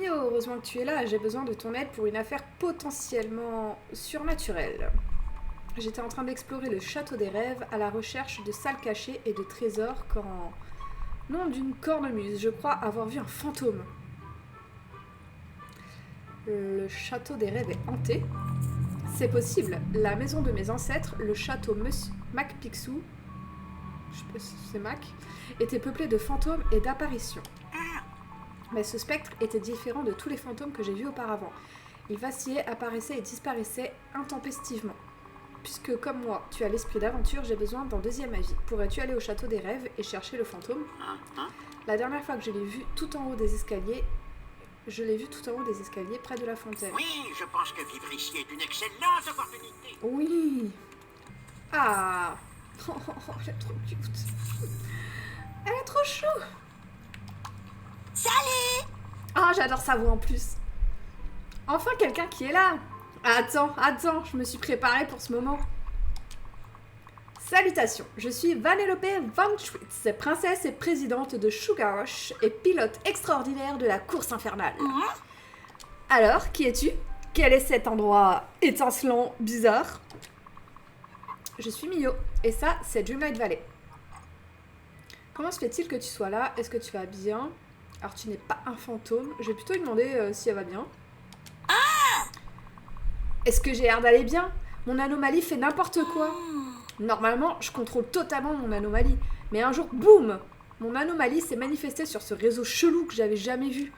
Mio, heureusement que tu es là. J'ai besoin de ton aide pour une affaire potentiellement surnaturelle. J'étais en train d'explorer le château des rêves à la recherche de salles cachées et de trésors quand, nom d'une cornemuse, je crois avoir vu un fantôme. Le château des rêves est hanté. C'est possible. La maison de mes ancêtres, le château Mac Picsou, je sais pas si c'est Mac, était peuplé de fantômes et d'apparitions. Mais ce spectre était différent de tous les fantômes que j'ai vus auparavant. Il vacillait, apparaissait et disparaissait intempestivement. Puisque, comme moi, tu as l'esprit d'aventure, j'ai besoin d'un deuxième avis. Pourrais-tu aller au château des rêves et chercher le fantôme ? La dernière fois que je l'ai vu tout en haut des escaliers, près de la fontaine. Oui, je pense que vivre ici est une excellente opportunité. Oui. Ah. Oh, elle est trop cute. Elle est trop chou. Salut! Ah, j'adore sa voix en plus. Enfin, quelqu'un qui est là. Attends, je me suis préparée pour ce moment. Salutations, je suis Vanellope Van Schwitz, princesse et présidente de Sugar Rush et pilote extraordinaire de la course infernale. Alors, qui es-tu ? Quel est cet endroit étincelant, bizarre ? Je suis Mio, et ça, c'est Dreamlight Valley. Comment se fait-il que tu sois là ? Est-ce que tu vas bien ? Alors, tu n'es pas un fantôme. Je vais plutôt lui demander si elle va bien. Est-ce que j'ai l'air d'aller bien ? Mon anomalie fait n'importe quoi. Normalement, je contrôle totalement mon anomalie. Mais un jour, boum ! Mon anomalie s'est manifestée sur ce réseau chelou que j'avais jamais vu.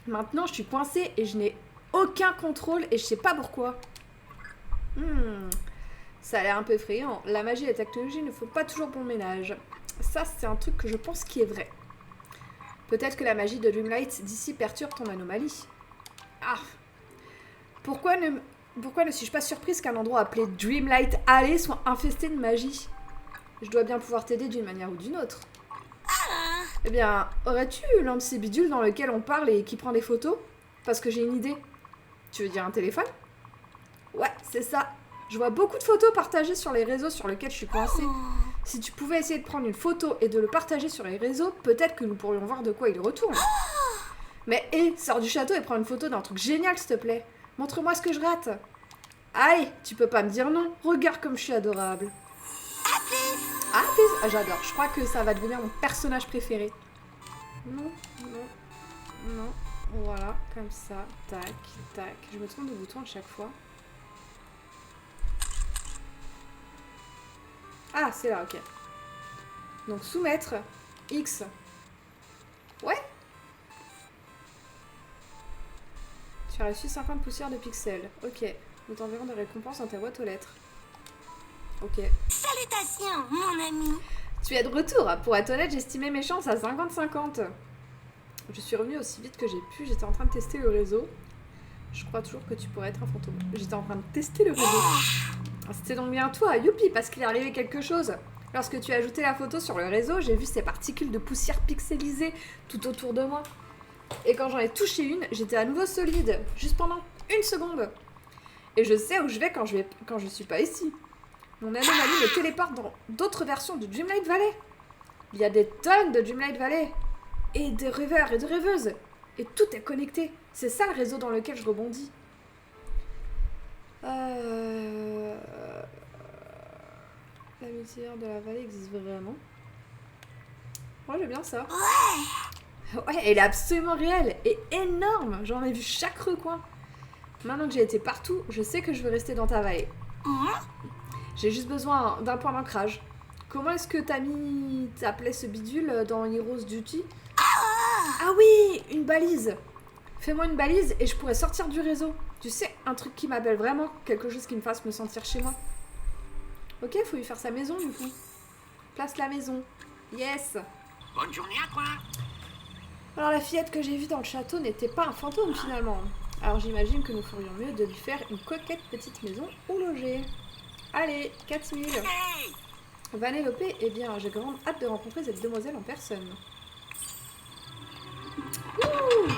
Maintenant, je suis coincée et je n'ai aucun contrôle et je sais pas pourquoi. Ça a l'air un peu effrayant. La magie et la technologie ne font pas toujours bon ménage. Ça, c'est un truc que je pense qui est vrai. Peut-être que la magie de Dreamlight d'ici perturbe ton anomalie. Ah ! Pourquoi ne suis-je pas surprise qu'un endroit appelé Dreamlight Alley soit infesté de magie ? Je dois bien pouvoir t'aider d'une manière ou d'une autre. Eh bien, aurais-tu l'un de ces bidules dans lequel on parle et qui prend des photos ? Parce que j'ai une idée. Tu veux dire un téléphone ? Ouais, c'est ça. Je vois beaucoup de photos partagées sur les réseaux sur lesquels je suis coincée. Si tu pouvais essayer de prendre une photo et de le partager sur les réseaux, peut-être que nous pourrions voir de quoi il retourne. Mais sors du château et prends une photo d'un truc génial, s'il te plaît. Montre-moi ce que je rate. Aïe, tu peux pas me dire non. Regarde comme je suis adorable. Ah, j'adore. Je crois que ça va devenir mon personnage préféré. Non. Voilà, comme ça. Tac, tac. Je me trompe de bouton à chaque fois. Ah, c'est là, ok. Donc, soumettre. X. Ouais. Tu as reçu 50 poussières de pixels. Ok. Nous t'enverrons des récompenses dans ta boîte aux lettres. Ok. Salutations, mon ami. Tu es de retour. Pour être honnête, j'estimais mes chances à 50-50. Je suis revenue aussi vite que j'ai pu. J'étais en train de tester le réseau. Je crois toujours que tu pourrais être un fantôme. J'étais en train de tester le réseau. C'était donc bien toi, youpi, parce qu'il est arrivé quelque chose. Lorsque tu as ajouté la photo sur le réseau, j'ai vu ces particules de poussière pixelisées tout autour de moi. Et quand j'en ai touché une, j'étais à nouveau solide, juste pendant une seconde. Et je sais où je vais quand je suis pas ici. Mon anomalie me téléporte dans d'autres versions de Dreamlight Valley. Il y a des tonnes de Dreamlight Valley. Et de rêveurs et de rêveuses. Et tout est connecté. C'est ça le réseau dans lequel je rebondis. L'amitié de la vallée existe vraiment. Moi, j'aime bien ça. Ouais, elle est absolument réelle et énorme. J'en ai vu chaque recoin. Maintenant que j'ai été partout, je sais que je veux rester dans ta vallée. J'ai juste besoin d'un point d'ancrage. Comment est-ce que t'appelais ce bidule dans Heroes Duty ? Ah oui, une balise. Fais-moi une balise et je pourrais sortir du réseau. Tu sais, un truc qui m'appelle vraiment, quelque chose qui me fasse me sentir chez moi. Ok, faut lui faire sa maison du coup. Place la maison. Yes. Bonne journée à toi. Alors la fillette que j'ai vue dans le château n'était pas un fantôme finalement. Alors j'imagine que nous ferions mieux de lui faire une coquette petite maison où loger. Allez, 4000. Hey! Vanellope, eh bien j'ai grande hâte de rencontrer cette demoiselle en personne. Wouh!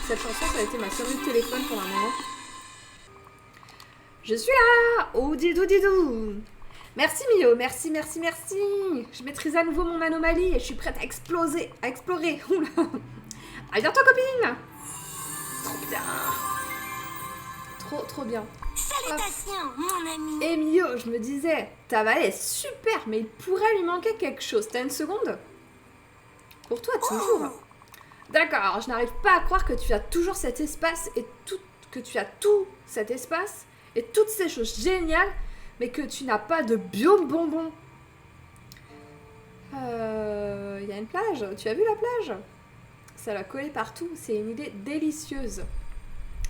Cette chanson, ça a été ma sonnerie de téléphone pendant un moment. Je suis là! Oh didou didou! Merci Mio, merci, merci, merci! Je maîtrise à nouveau mon anomalie et je suis prête à exploser, à explorer. Oula! À bientôt copine! Trop bien! Trop bien. Salutations, mon ami. Et Mio, je me disais, ta vallée est super, mais il pourrait lui manquer quelque chose. T'as une seconde? Pour toi, toujours. D'accord, je n'arrive pas à croire que tu as toujours cet espace et que tu as tout cet espace et toutes ces choses géniales, mais que tu n'as pas de biome bonbon. Il y a une plage. Tu as vu la plage? Ça va coller partout. C'est une idée délicieuse.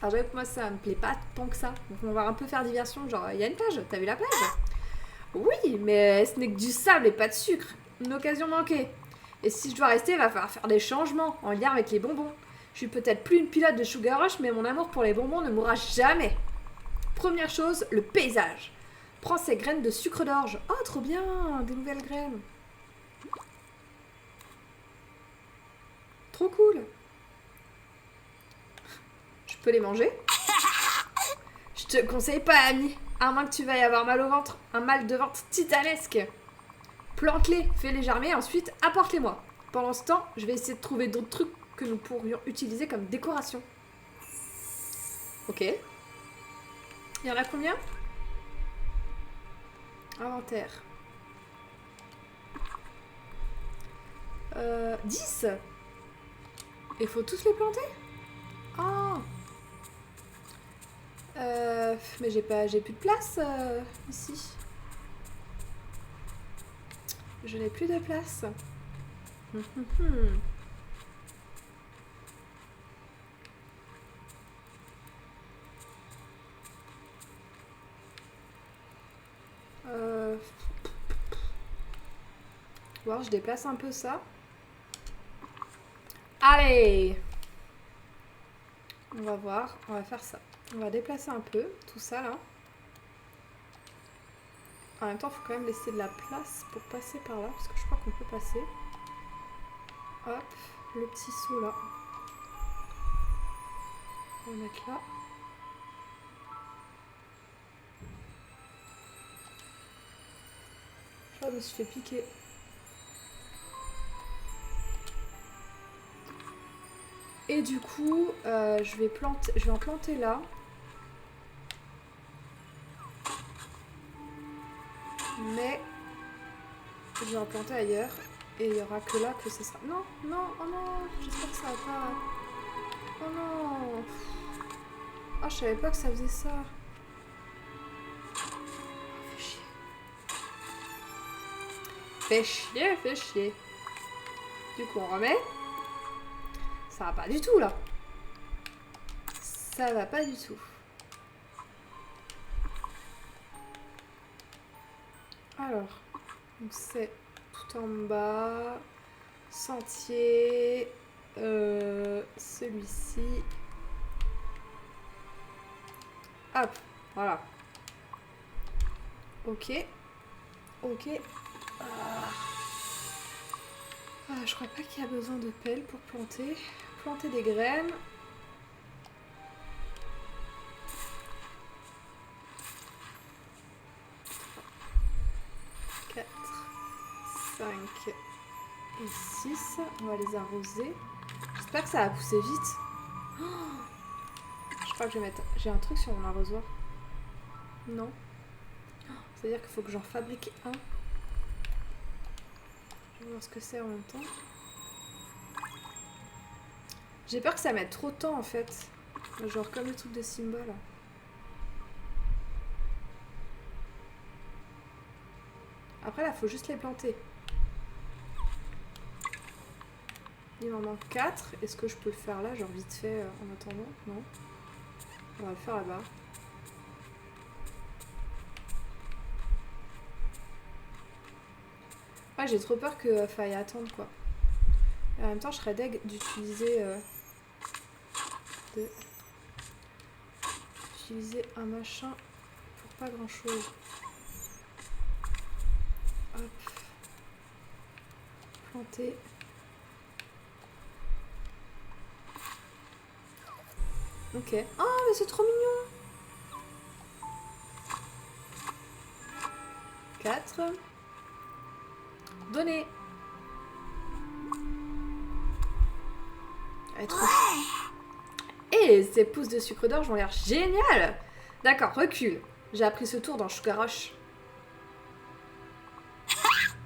Alors j'avoue que moi ça me plaît pas tant que ça. Donc on va un peu faire diversion. Genre, il y a une plage. T'as vu la plage? Oui, mais ce n'est que du sable et pas de sucre. Une occasion manquée. Et si je dois rester, il va falloir faire des changements en lien avec les bonbons. Je suis peut-être plus une pilote de Sugar Rush, mais mon amour pour les bonbons ne mourra jamais. Première chose, le paysage. Prends ces graines de sucre d'orge. Oh, trop bien, des nouvelles graines. Trop cool. Je peux les manger? Je te conseille pas, ami. À moins que tu veuilles avoir mal au ventre. Un mal de ventre titanesque. Plante-les, fais-les germer, ensuite apporte-les-moi. Pendant ce temps, je vais essayer de trouver d'autres trucs que nous pourrions utiliser comme décoration. Ok. Il y en a combien? Inventaire. 10. Il faut tous les planter? Oh. Mais j'ai plus de place ici. Je n'ai plus de place. Voir, je déplace un peu ça. Allez! On va voir, on va faire ça. On va déplacer un peu tout ça là. En même temps, il faut quand même laisser de la place pour passer par là, parce que je crois qu'on peut passer. Hop, le petit seau là. On va le mettre là. Je crois que je me suis fait piquer. Et du coup, je vais en planter là. Mais je vais en planter ailleurs. Et il n'y aura que là que ce sera... Non, non, oh non, j'espère que ça va pas... Oh non. Oh, je savais pas que ça faisait ça. Fais chier, fais chier. Du coup, on remet. Ça va pas du tout, là. Ça va pas du tout. Alors, donc c'est tout en bas. Sentier. Celui-ci. Hop, voilà. Ok. Ok. Je crois pas qu'il y a besoin de pelle pour planter. Planter des graines. Cinq et 6. On va les arroser. J'espère que ça va pousser vite. Oh, je crois que je vais mettre... J'ai un truc sur mon arrosoir. Non. C'est-à-dire qu'il faut que j'en fabrique un. Je vais voir ce que c'est en même temps. J'ai peur que ça mette trop de temps en fait. Genre comme le truc de Simba là. Après là, faut juste les planter. Il m'en manque 4. Est-ce que je peux le faire là, genre vite fait en attendant? Non. On va le faire là-bas. Ah, j'ai trop peur que faille attendre quoi. Et en même temps, je serais deg d'utiliser un machin pour pas grand chose. Hop. Planter. Ok. Oh, mais c'est trop mignon. 4. Donner. Elle est trop chou. Et ces pousses de sucre d'orge ont l'air géniales. D'accord, recule. J'ai appris ce tour dans Sugar Rush.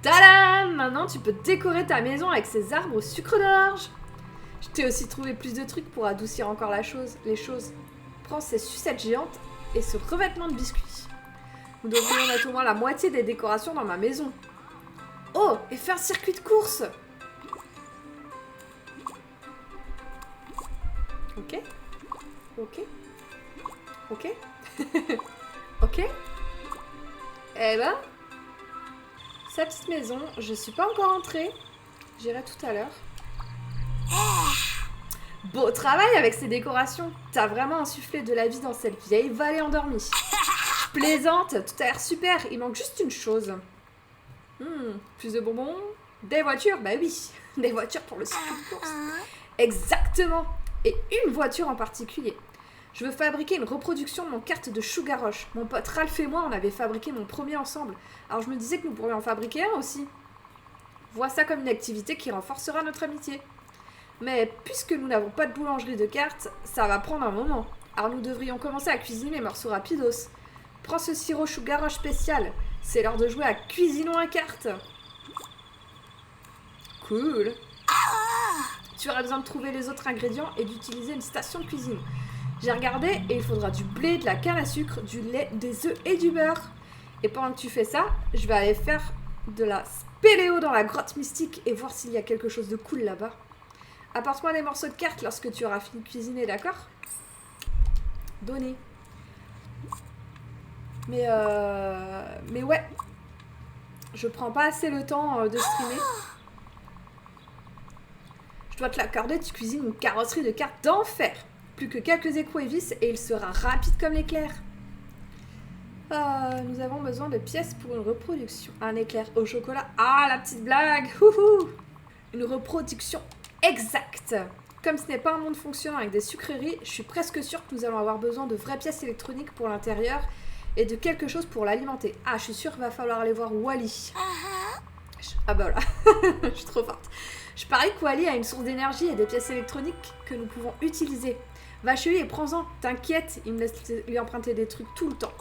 Tadam! Maintenant, tu peux décorer ta maison avec ces arbres au sucre d'orge. Je t'ai aussi trouvé plus de trucs pour adoucir encore les choses. Prends ces sucettes géantes et ce revêtement de biscuits. Nous devrions mettre au moins la moitié des décorations dans ma maison. Oh, et faire un circuit de course. Ok. Ok. Ok. Ok. Eh ben, sa petite maison, je suis pas encore entrée. J'irai tout à l'heure. Beau travail avec ces décorations. T'as vraiment insufflé de la vie dans cette vieille vallée endormie. Je plaisante, tout a l'air super. Il manque juste une chose. Plus de bonbons. Des voitures, bah oui. Des voitures pour le circuit de course. Exactement. Et une voiture en particulier. Je veux fabriquer une reproduction de mon kart de Sugar Rush. Mon pote Ralph et moi, on avait fabriqué mon premier ensemble. Alors je me disais que nous pourrions en fabriquer un aussi. Vois ça comme une activité qui renforcera notre amitié. Mais puisque nous n'avons pas de boulangerie de cartes, ça va prendre un moment. Alors nous devrions commencer à cuisiner les morceaux rapidos. Prends ce sirop Sugar Rush spécial. C'est l'heure de jouer à Cuisinons un kart. Cool. Tu auras besoin de trouver les autres ingrédients et d'utiliser une station de cuisine. J'ai regardé et il faudra du blé, de la canne à sucre, du lait, des œufs et du beurre. Et pendant que tu fais ça, je vais aller faire de la spéléo dans la grotte mystique et voir s'il y a quelque chose de cool là-bas. Apporte-moi des morceaux de cartes lorsque tu auras fini de cuisiner, d'accord? Donner. Mais ouais. Je prends pas assez le temps de streamer. Je dois te l'accorder, tu cuisines une carrosserie de cartes d'enfer. Plus que quelques écrous et vis et il sera rapide comme l'éclair. Nous avons besoin de pièces pour une reproduction. Un éclair au chocolat. Ah, la petite blague. Houhou. Une reproduction exacte. Comme ce n'est pas un monde fonctionnant avec des sucreries, je suis presque sûre que nous allons avoir besoin de vraies pièces électroniques pour l'intérieur et de quelque chose pour l'alimenter. Ah, je suis sûre qu'il va falloir aller voir Wally. Ah bah voilà, je suis trop forte. Je parie que Wally a une source d'énergie et des pièces électroniques que nous pouvons utiliser. Va chez lui et prends-en, t'inquiète, il me laisse lui emprunter des trucs tout le temps.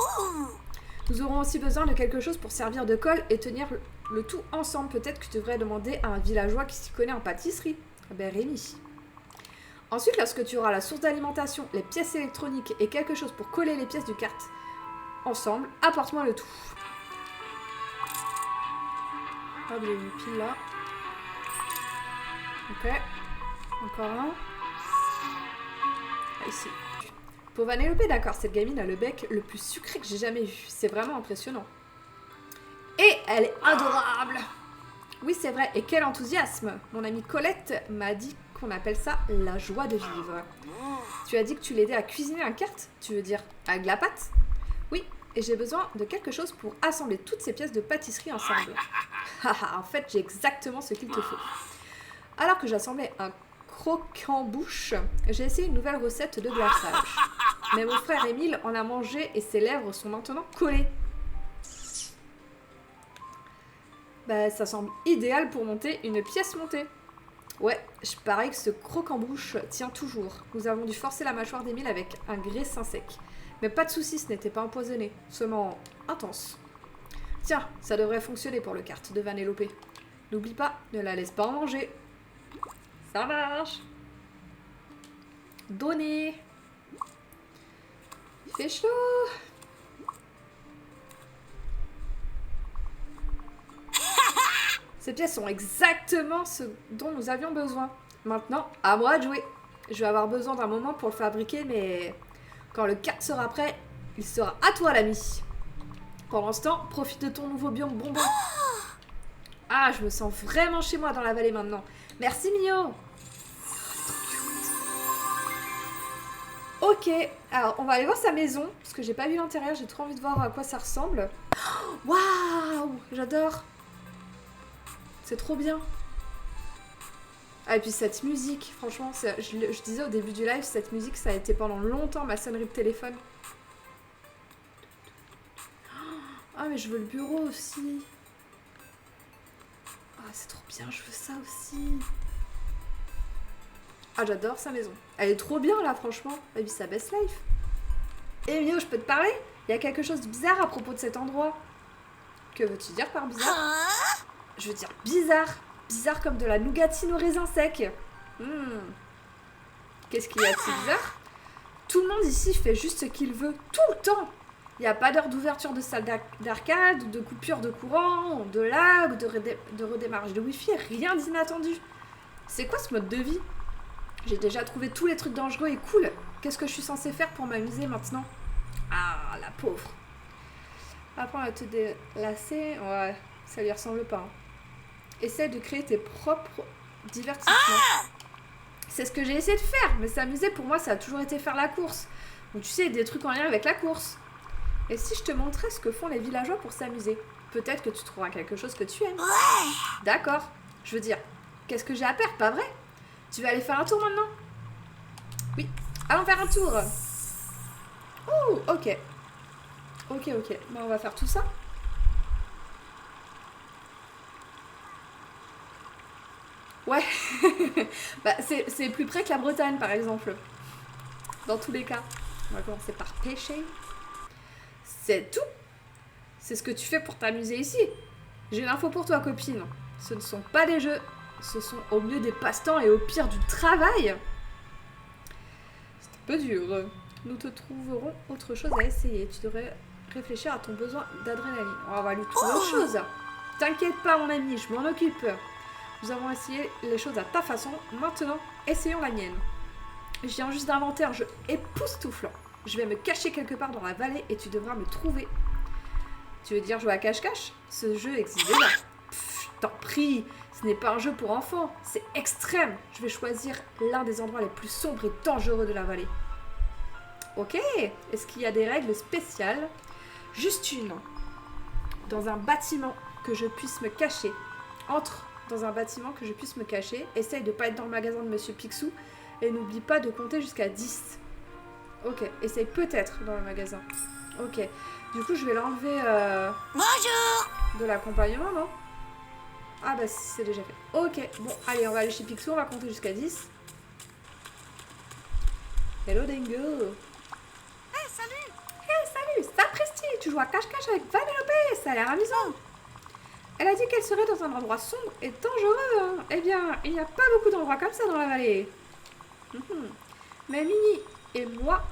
Nous aurons aussi besoin de quelque chose pour servir de colle et tenir le tout ensemble. Peut-être que tu devrais demander à un villageois qui s'y connaît en pâtisserie. Ah ben Rémi. Ensuite, lorsque tu auras la source d'alimentation, les pièces électroniques et quelque chose pour coller les pièces du kart ensemble, apporte-moi le tout. Hop, j'ai une pile là. Ok. Encore un. Ah, ici. Pour Vanellope, d'accord, cette gamine a le bec le plus sucré que j'ai jamais vu. C'est vraiment impressionnant. Et elle est adorable. Oui, c'est vrai. Et quel enthousiasme. Mon amie Colette m'a dit qu'on appelle ça la joie de vivre. Tu as dit que tu l'aidais à cuisiner un kart? Tu veux dire avec de la pâte? Oui, et j'ai besoin de quelque chose pour assembler toutes ces pièces de pâtisserie ensemble. Haha, en fait, j'ai exactement ce qu'il te faut. Alors que j'assemblais un croquant-bouche, j'ai essayé une nouvelle recette de glaçage. Mais mon frère Émile en a mangé et ses lèvres sont maintenant collées. Bah, ça semble idéal pour monter une pièce montée. Ouais, je parie que ce croquant-bouche tient toujours. Nous avons dû forcer la mâchoire d'Émile avec un graissin sec. Mais pas de soucis, ce n'était pas empoisonné, seulement intense. Tiens, ça devrait fonctionner pour le kart de Vanellope. N'oublie pas, ne la laisse pas en manger. Ça marche. Donner. Il fait chaud. Ces pièces sont exactement ce dont nous avions besoin. Maintenant, à moi de jouer. Je vais avoir besoin d'un moment pour le fabriquer, mais quand le kart sera prêt, il sera à toi, l'ami. Pendant ce temps, profite de ton nouveau biome bonbon. Ah, je me sens vraiment chez moi dans la vallée maintenant. Merci, Mio. Ok, alors on va aller voir sa maison, parce que j'ai pas vu l'intérieur, j'ai trop envie de voir à quoi ça ressemble. Waouh, j'adore. C'est trop bien. Ah, et puis cette musique, franchement, je disais au début du live, cette musique, ça a été pendant longtemps ma sonnerie de téléphone. Ah, mais je veux le bureau aussi. Ah, c'est trop bien, je veux ça aussi. Ah, j'adore sa maison. Elle est trop bien, là, franchement. Et puis sa best life. Eh, Mio, je peux te parler? Il y a quelque chose de bizarre à propos de cet endroit. Que veux-tu dire par bizarre? Je veux dire bizarre. Bizarre comme de la nougatine au raisin sec. Qu'est-ce qu'il y a de si bizarre? Tout le monde ici fait juste ce qu'il veut, tout le temps. Il n'y a pas d'heure d'ouverture de salle d'arcade, ou de coupure de courant, de lag, de redémarrage de wifi, rien d'inattendu. C'est quoi ce mode de vie? J'ai déjà trouvé tous les trucs dangereux et cool. Qu'est-ce que je suis censée faire pour m'amuser maintenant? Ah, la pauvre. Apprends à te délasser, ouais, ça lui ressemble pas. Hein. Essaye de créer tes propres divertissements. C'est ce que j'ai essayé de faire, mais s'amuser pour moi, ça a toujours été faire la course. Donc tu sais, des trucs en lien avec la course. Et si je te montrais ce que font les villageois pour s'amuser? Peut-être que tu trouveras quelque chose que tu aimes. Ouais. D'accord. Je veux dire, qu'est-ce que j'ai à perdre, pas vrai? Tu veux aller faire un tour maintenant? Oui, allons faire un tour. Oh, ok. Ok. Bah, on va faire tout ça. Ouais. Bah, c'est plus près que la Bretagne, par exemple. Dans tous les cas. On va commencer par pêcher. C'est tout. C'est ce que tu fais pour t'amuser ici. J'ai l'info pour toi, copine. Ce ne sont pas des jeux. Ce sont au mieux des passe-temps et au pire du travail. C'est un peu dur. Nous te trouverons autre chose à essayer. Tu devrais réfléchir à ton besoin d'adrénaline. On va lui trouver autre chose. T'inquiète pas, mon ami, je m'en occupe. Nous avons essayé les choses à ta façon. Maintenant, essayons la mienne. Je viens juste d'inventer un jeu époustouflant. Je vais me cacher quelque part dans la vallée et tu devras me trouver. Tu veux dire jouer à cache-cache? Ce jeu existe déjà. Pff, je t'en prie, ce n'est pas un jeu pour enfants, c'est extrême. Je vais choisir l'un des endroits les plus sombres et dangereux de la vallée. Ok, est-ce qu'il y a des règles spéciales? Juste une. Dans un bâtiment que je puisse me cacher. Entre dans un bâtiment que je puisse me cacher. Essaye de pas être dans le magasin de Monsieur Picsou. Et n'oublie pas de compter jusqu'à 10. Ok, essaye peut-être dans le magasin. Ok, du coup je vais l'enlever Bonjour. de l'accompagnement, non? Ah bah c'est déjà fait. Ok, bon, allez, on va aller chez Picsou, on va compter jusqu'à 10. Hello Dingo. Hey, salut. Hey, salut, sapristi, tu joues à cache-cache avec Vanellope, ça a l'air amusant. Elle a dit qu'elle serait dans un endroit sombre et dangereux. Hein. Eh bien, il n'y a pas beaucoup d'endroits comme ça dans la vallée. Mais Mini et moi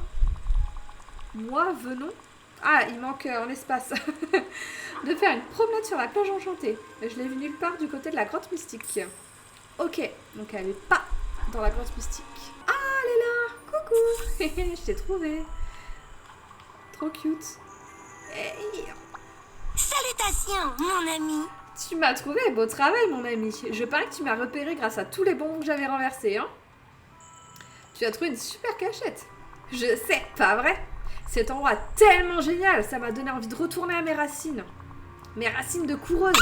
venons... Ah, il manque un espace. De faire une promenade sur la plage enchantée. Je l'ai vue nulle part du côté de la grotte mystique. Ok, donc elle n'est pas dans la grotte mystique. Ah, elle est là. Coucou. Je t'ai trouvé. Trop cute. Hey. Salutations, mon ami. Tu m'as trouvé, beau travail, mon ami. Je parie que tu m'as repéré grâce à tous les bonbons que j'avais renversés, hein. Tu as trouvé une super cachette. Je sais, pas vrai? Cet endroit tellement génial, ça m'a donné envie de retourner à mes racines. Mes racines de coureuse.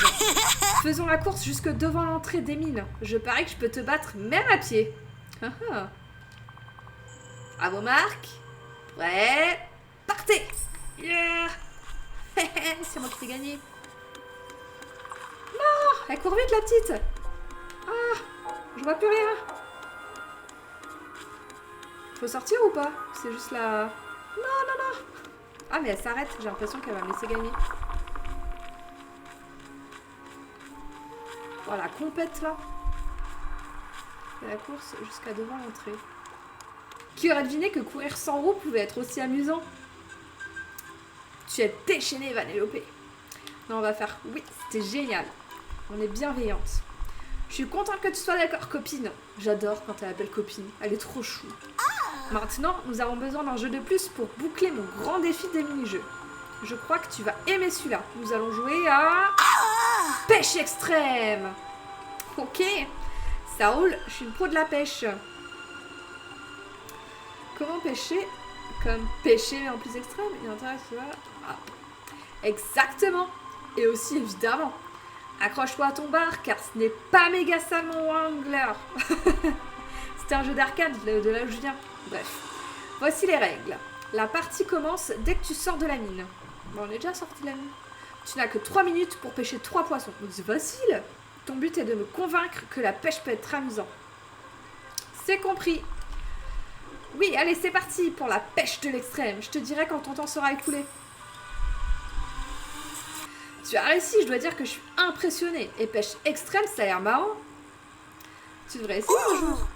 Faisons la course jusque devant l'entrée des mines. Je parie que je peux te battre même à pied. À vos marques. Prêt. Partez. Yeah. C'est moi qui t'ai gagné. Non, elle court vite la petite. Ah, je vois plus rien. Faut sortir ou pas? C'est juste la... Non. Ah mais elle s'arrête, j'ai l'impression qu'elle va me laisser gagner. Voilà, la compète là. Et la course jusqu'à devant l'entrée. Qui aurait deviné que courir sans roue pouvait être aussi amusant? Tu es déchaînée, Vanellope. Non, on va faire... Oui, c'était génial. On est bienveillante. Je suis contente que tu sois d'accord, copine. J'adore quand elle appelle copine. Elle est trop chou. Maintenant, nous avons besoin d'un jeu de plus pour boucler mon grand défi des mini-jeux. Je crois que tu vas aimer celui-là. Nous allons jouer à... Pêche extrême. Ok. Ça roule, je suis une pro de la pêche. Comment pêcher? Comme pêcher mais en plus extrême. Il y a intérêt, tu vois. Ah. Exactement. Et aussi, évidemment, Accroche-toi à ton bar, car ce n'est pas méga salmon Wrangler. C'était un jeu d'arcade de là où je viens. Bref. Voici les règles. La partie commence dès que tu sors de la mine. Bon, on est déjà sorti de la mine. Tu n'as que 3 minutes pour pêcher 3 poissons. Donc c'est facile. Ton but est de me convaincre que la pêche peut être amusant. C'est compris. Oui, allez, c'est parti pour la pêche de l'extrême. Je te dirai quand ton temps sera écoulé. Tu as réussi, je dois dire que je suis impressionnée. Et pêche extrême, ça a l'air marrant. Tu devrais essayer un jour.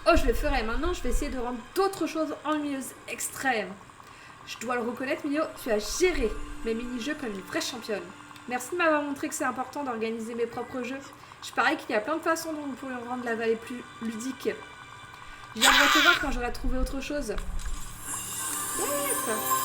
Oh, je le ferai. Maintenant, je vais essayer de rendre d'autres choses ennuyeuses extrêmes. Je dois le reconnaître, Mio, tu as géré mes mini-jeux comme une vraie championne. Merci de m'avoir montré que c'est important d'organiser mes propres jeux. Je parie qu'il y a plein de façons dont nous pourrions rendre la vallée plus ludique. Je viendrai te voir quand j'aurai trouvé autre chose. Yes!